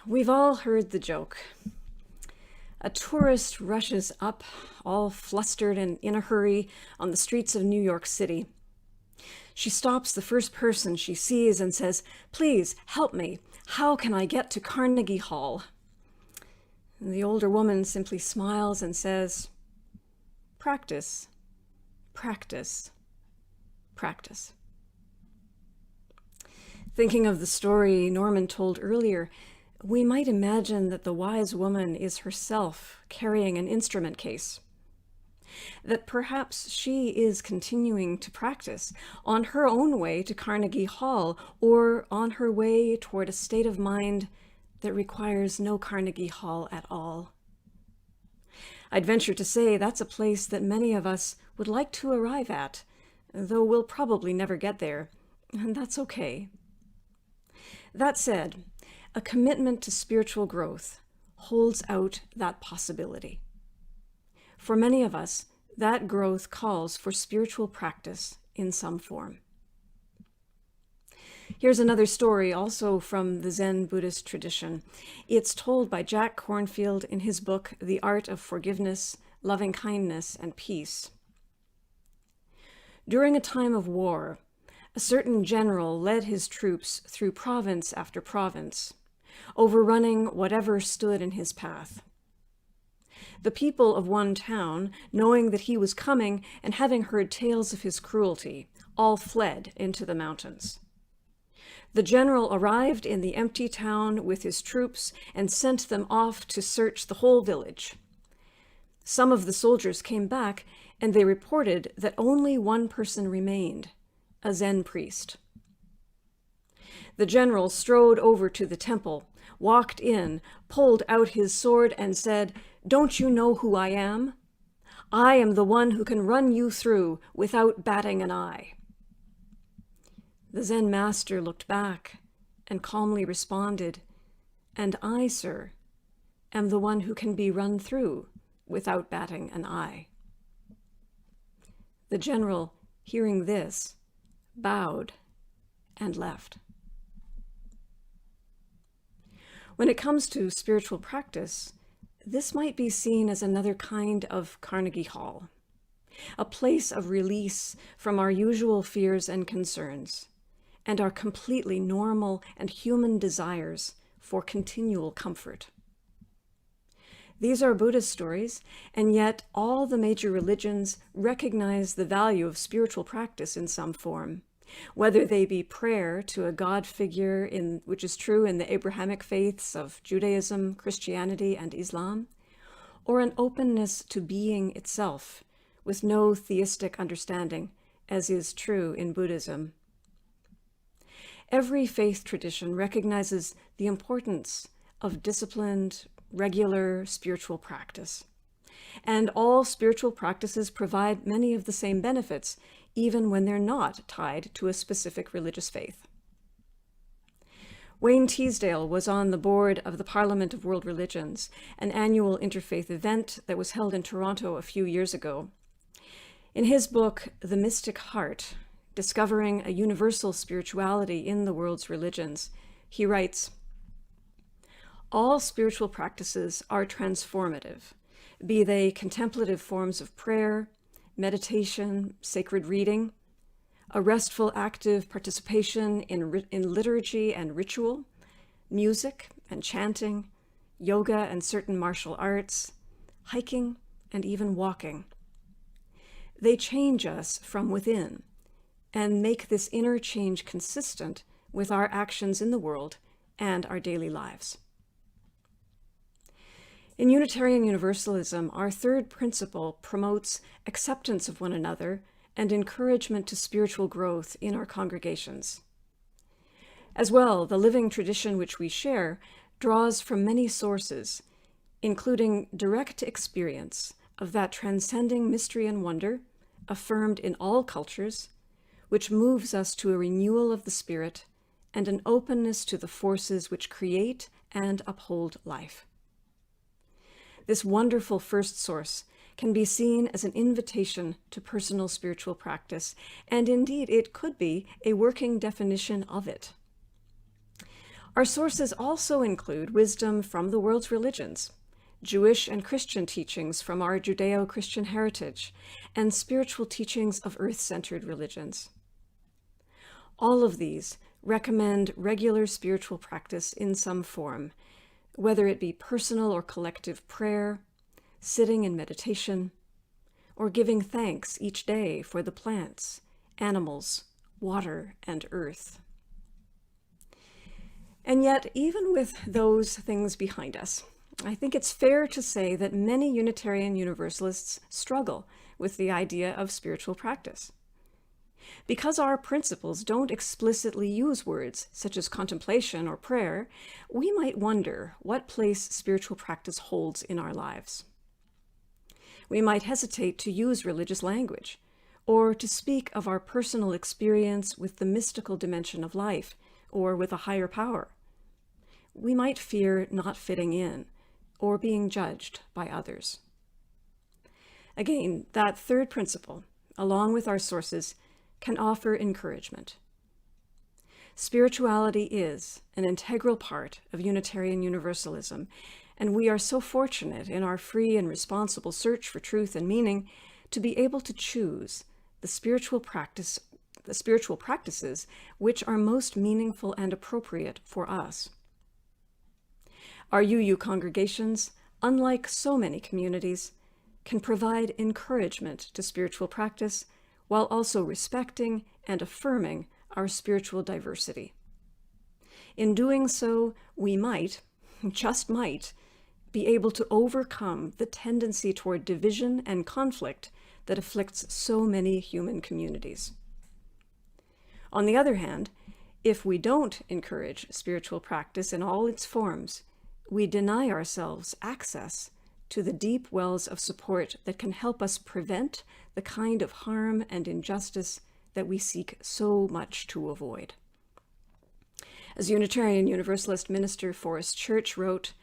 We've all heard the joke. A tourist rushes up, all flustered and in a hurry, on the streets of New York City. She stops the first person she sees and says, "Please, help me. How can I get to Carnegie Hall?" And the older woman simply smiles and says, "Practice, practice, practice." Thinking of the story Norman told earlier, we might imagine that the wise woman is herself carrying an instrument case. That perhaps she is continuing to practice on her own way to Carnegie Hall, or on her way toward a state of mind that requires no Carnegie Hall at all. I'd venture to say that's a place that many of us would like to arrive at, though we'll probably never get there, and that's okay. That said, a commitment to spiritual growth holds out that possibility. For many of us, that growth calls for spiritual practice in some form. Here's another story, also from the Zen Buddhist tradition. It's told by Jack Kornfield in his book, The Art of Forgiveness, Loving Kindness, and Peace. During a time of war, a certain general led his troops through province after province, overrunning whatever stood in his path. The people of one town, knowing that he was coming and having heard tales of his cruelty, all fled into the mountains. The general arrived in the empty town with his troops and sent them off to search the whole village. Some of the soldiers came back, and they reported that only one person remained, a Zen priest. The general strode over to the temple, walked in, pulled out his sword, and said, "Don't you know who I am? I am the one who can run you through without batting an eye." The Zen master looked back and calmly responded, "And I, sir, am the one who can be run through without batting an eye." The general, hearing this, bowed and left. When it comes to spiritual practice, this might be seen as another kind of Carnegie Hall, a place of release from our usual fears and concerns, and our completely normal and human desires for continual comfort. These are Buddhist stories, and yet all the major religions recognize the value of spiritual practice in some form, whether they be prayer to a God figure, which is true in the Abrahamic faiths of Judaism, Christianity, and Islam, or an openness to being itself, with no theistic understanding, as is true in Buddhism. Every faith tradition recognizes the importance of disciplined, regular spiritual practice. And all spiritual practices provide many of the same benefits, even when they're not tied to a specific religious faith. Wayne Teasdale was on the board of the Parliament of World Religions, an annual interfaith event that was held in Toronto a few years ago. In his book, The Mystic Heart, Discovering a Universal Spirituality in the World's Religions, he writes, "All spiritual practices are transformative, be they contemplative forms of prayer, meditation, sacred reading, a restful active participation in liturgy and ritual, music and chanting, yoga and certain martial arts, hiking, and even walking. They change us from within and make this inner change consistent with our actions in the world and our daily lives." In Unitarian Universalism, our third principle promotes acceptance of one another and encouragement to spiritual growth in our congregations. As well, the living tradition which we share draws from many sources, including direct experience of that transcending mystery and wonder, affirmed in all cultures, which moves us to a renewal of the spirit and an openness to the forces which create and uphold life. This wonderful first source can be seen as an invitation to personal spiritual practice, and indeed it could be a working definition of it. Our sources also include wisdom from the world's religions, Jewish and Christian teachings from our Judeo-Christian heritage, and spiritual teachings of earth-centered religions. All of these recommend regular spiritual practice in some form, whether it be personal or collective prayer, sitting in meditation, or giving thanks each day for the plants, animals, water, and earth. And yet, even with those things behind us, I think it's fair to say that many Unitarian Universalists struggle with the idea of spiritual practice. Because our principles don't explicitly use words such as contemplation or prayer, we might wonder what place spiritual practice holds in our lives. We might hesitate to use religious language, or to speak of our personal experience with the mystical dimension of life, or with a higher power. We might fear not fitting in, or being judged by others. Again, that third principle, along with our sources, can offer encouragement. Spirituality is an integral part of Unitarian Universalism, and we are so fortunate in our free and responsible search for truth and meaning to be able to choose the spiritual practices which are most meaningful and appropriate for us. Our UU congregations, unlike so many communities, can provide encouragement to spiritual practice while also respecting and affirming our spiritual diversity. In doing so, we might, just might, be able to overcome the tendency toward division and conflict that afflicts so many human communities. On the other hand, if we don't encourage spiritual practice in all its forms, we deny ourselves access to the deep wells of support that can help us prevent the kind of harm and injustice that we seek so much to avoid. As Unitarian Universalist minister Forrest Church wrote,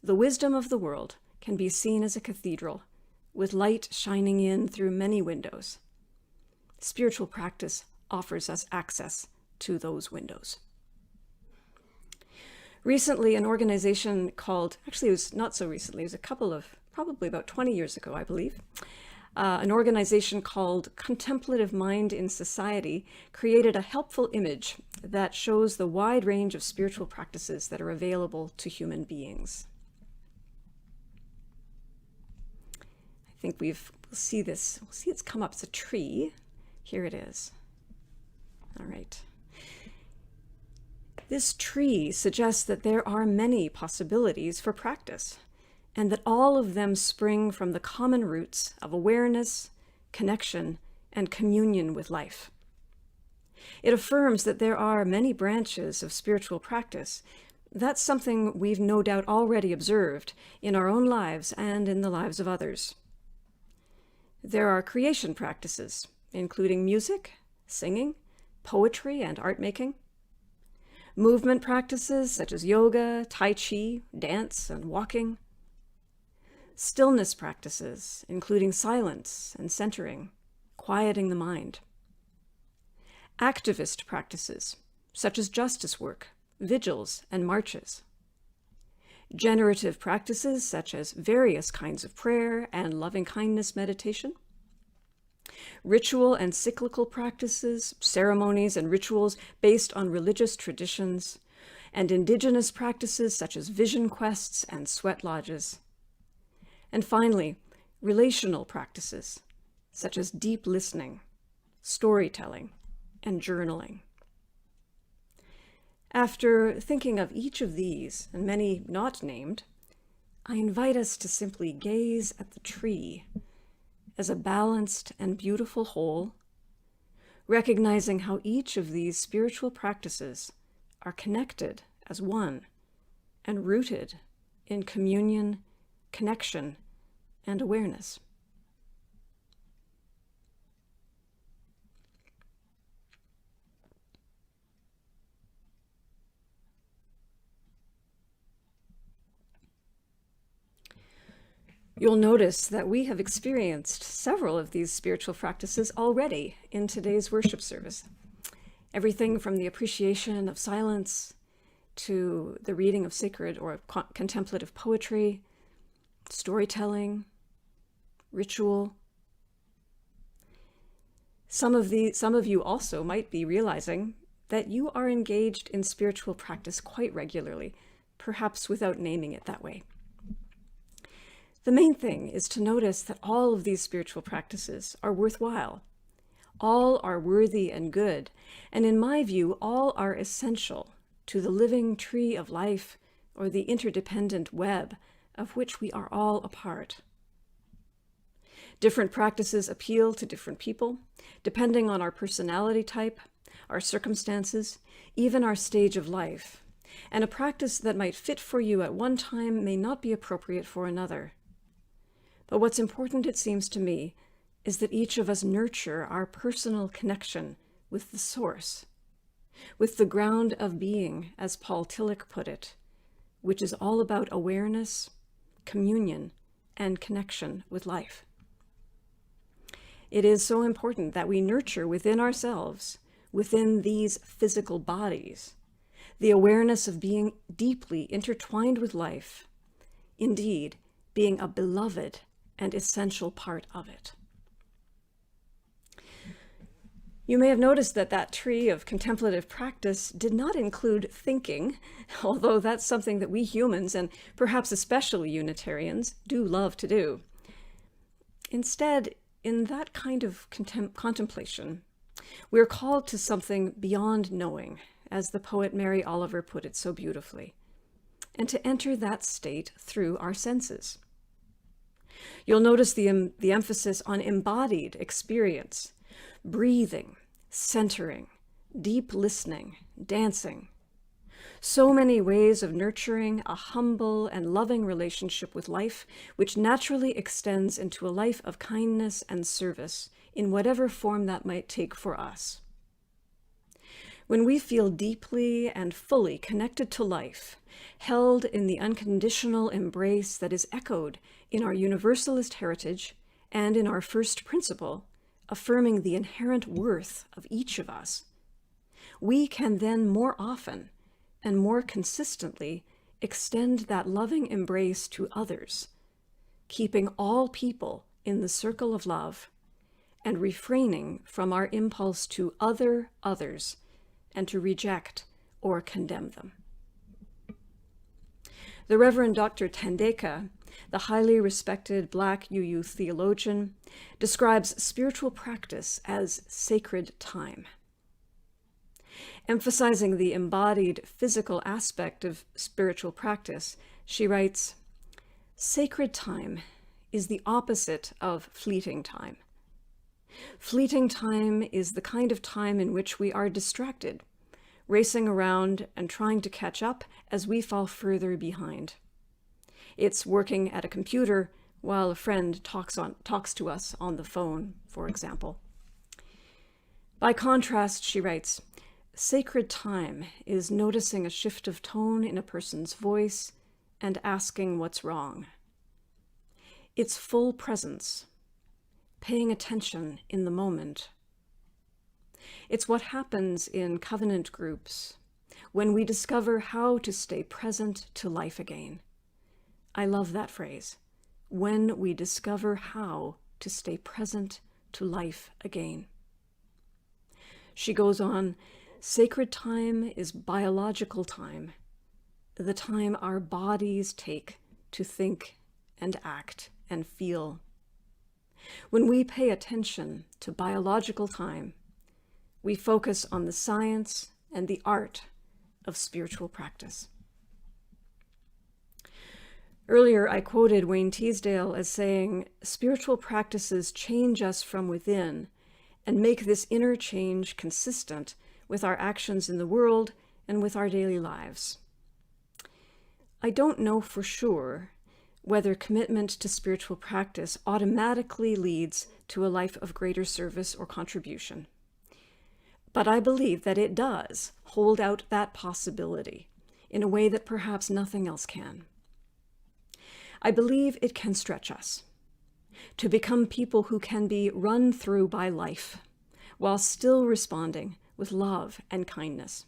"The wisdom of the world can be seen as a cathedral, with light shining in through many windows. Spiritual practice offers us access to those windows." Recently, an organization called, actually it was not so recently, it was probably about 20 years ago, I believe, an organization called Contemplative Mind in Society created a helpful image that shows the wide range of spiritual practices that are available to human beings. I think we'll see it's come up. It's a tree. Here it is. All right. This tree suggests that there are many possibilities for practice, and that all of them spring from the common roots of awareness, connection, and communion with life. It affirms that there are many branches of spiritual practice. That's something we've no doubt already observed in our own lives and in the lives of others. There are creation practices, including music, singing, poetry, and art making. Movement practices such as yoga, tai chi, dance, and walking. Stillness practices, including silence and centering, quieting the mind. Activist practices, such as justice work, vigils, and marches. Generative practices, such as various kinds of prayer and loving-kindness meditation. Ritual and cyclical practices, ceremonies and rituals based on religious traditions, and indigenous practices such as vision quests and sweat lodges. And finally, relational practices such as deep listening, storytelling, and journaling. After thinking of each of these, and many not named, I invite us to simply gaze at the tree as a balanced and beautiful whole, recognizing how each of these spiritual practices are connected as one and rooted in communion, connection, and awareness. You'll notice that we have experienced several of these spiritual practices already in today's worship service. Everything from the appreciation of silence to the reading of sacred or contemplative poetry, storytelling, ritual. Some of you also might be realizing that you are engaged in spiritual practice quite regularly, perhaps without naming it that way. The main thing is to notice that all of these spiritual practices are worthwhile. All are worthy and good, and in my view, all are essential to the living tree of life or the interdependent web of which we are all a part. Different practices appeal to different people, depending on our personality type, our circumstances, even our stage of life. And a practice that might fit for you at one time may not be appropriate for another. But what's important, it seems to me, is that each of us nurture our personal connection with the source, with the ground of being, as Paul Tillich put it, which is all about awareness, communion, and connection with life. It is so important that we nurture within ourselves, within these physical bodies, the awareness of being deeply intertwined with life, indeed, being a beloved and essential part of it. You may have noticed that that tree of contemplative practice did not include thinking, although that's something that we humans, and perhaps especially Unitarians, do love to do. Instead, in that kind of contemplation, we're called to something beyond knowing, as the poet Mary Oliver put it so beautifully, and to enter that state through our senses. You'll notice the emphasis on embodied experience, breathing, centering, deep listening, dancing. So many ways of nurturing a humble and loving relationship with life, which naturally extends into a life of kindness and service in whatever form that might take for us. When we feel deeply and fully connected to life, held in the unconditional embrace that is echoed in our universalist heritage and in our first principle, affirming the inherent worth of each of us, we can then more often and more consistently extend that loving embrace to others, keeping all people in the circle of love and refraining from our impulse to other others and to reject or condemn them. The Reverend Dr. Thandeka, the highly respected Black UU theologian, describes spiritual practice as sacred time. Emphasizing the embodied physical aspect of spiritual practice, she writes, "Sacred time is the opposite of fleeting time. Fleeting time is the kind of time in which we are distracted, racing around and trying to catch up as we fall further behind. It's working at a computer while a friend talks to us on the phone, for example." By contrast, she writes, "Sacred time is noticing a shift of tone in a person's voice and asking what's wrong. It's full presence, paying attention in the moment. It's what happens in covenant groups when we discover how to stay present to life again." I love that phrase, when we discover how to stay present to life again. She goes on, "Sacred time is biological time, the time our bodies take to think and act and feel. When we pay attention to biological time, we focus on the science and the art of spiritual practice." Earlier, I quoted Wayne Teasdale as saying, "Spiritual practices change us from within and make this inner change consistent with our actions in the world and with our daily lives." I don't know for sure whether commitment to spiritual practice automatically leads to a life of greater service or contribution. But I believe that it does hold out that possibility in a way that perhaps nothing else can. I believe it can stretch us to become people who can be run through by life while still responding with love and kindness.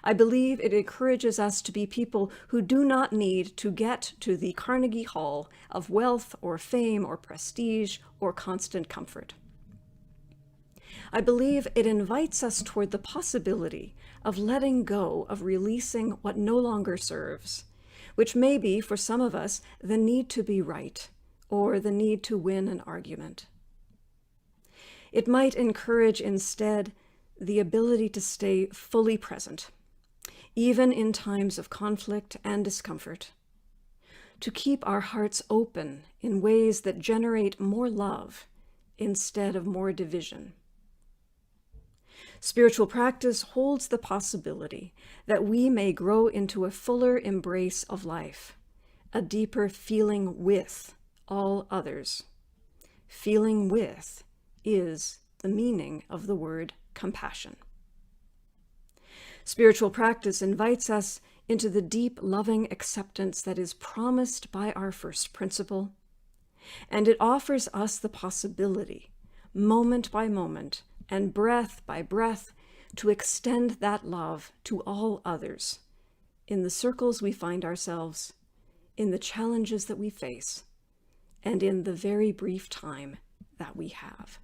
I believe it encourages us to be people who do not need to get to the Carnegie Hall of wealth or fame or prestige or constant comfort. I believe it invites us toward the possibility of letting go of releasing what no longer serves, which may be, for some of us, the need to be right or the need to win an argument. It might encourage instead the ability to stay fully present, even in times of conflict and discomfort, to keep our hearts open in ways that generate more love instead of more division. Spiritual practice holds the possibility that we may grow into a fuller embrace of life, a deeper feeling with all others. Feeling with is the meaning of the word compassion. Spiritual practice invites us into the deep, loving acceptance that is promised by our first principle, and it offers us the possibility, moment by moment and breath by breath, to extend that love to all others, in the circles we find ourselves, in the challenges that we face, and in the very brief time that we have.